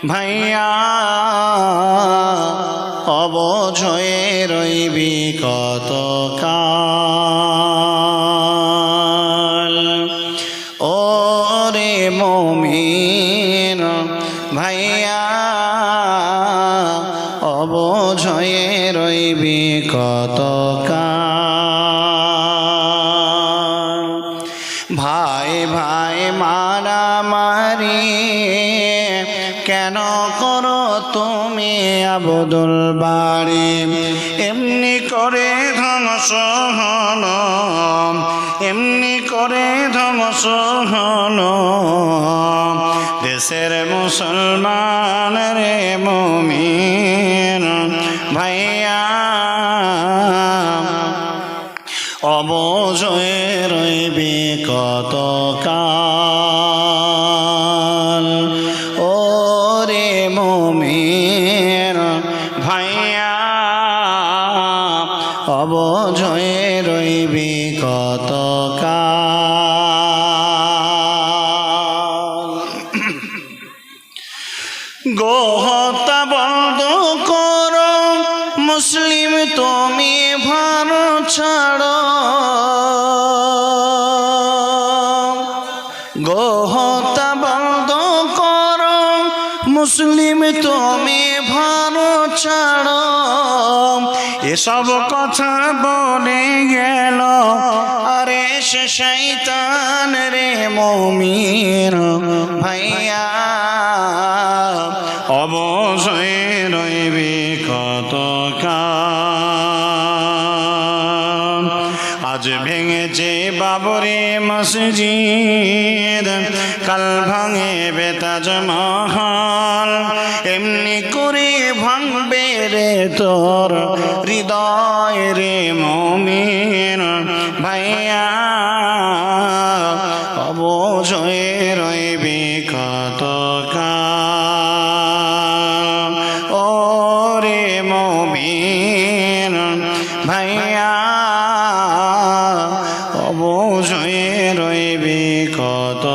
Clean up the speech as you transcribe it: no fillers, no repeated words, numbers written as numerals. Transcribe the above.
ভাইয়া অবুঝ হয়ে রইবি কতকাল। ও রে মুমিন ভাইয়া অবুঝ হয়ে রইবি কতকাল। ভাই ভাই মারামারি কেন করো তুমি আবদুল বাড়ি, এমনি করে ধ্বংস হল, এমনি করে ধ্বংস হল দেশের মুসলমান রে মুমিন ভাইয়া অবুঝ হয়ে রইবি কতকাল। ও রে মুমিন ভাইয়া অবুঝ হয়ে রইবি কতকাল। গোহত্যা বন্ধ করো মুসলিম তুমি ভারত ছাড়ো, গোহত্যা বন্ধ করো মুসলিম তুমি ভারত ছাড়ো। এসব কথা বলে গেল আরে সে শয়তান রে মুমিন ভাইয়া অবুঝ হয়ে রইবি কতকাল। আজ ভেঙেছে বাবরি মসজিদ, কাল ভাঙে তাজমহল, এমনি করে ভাঙবে রে তোর হৃদয় রে মুমিন ভাইয়া অবুঝ হয়ে রইবি কতকাল। ও রে মুমিন ভাইয়া অবুঝ হয়ে রইবি কত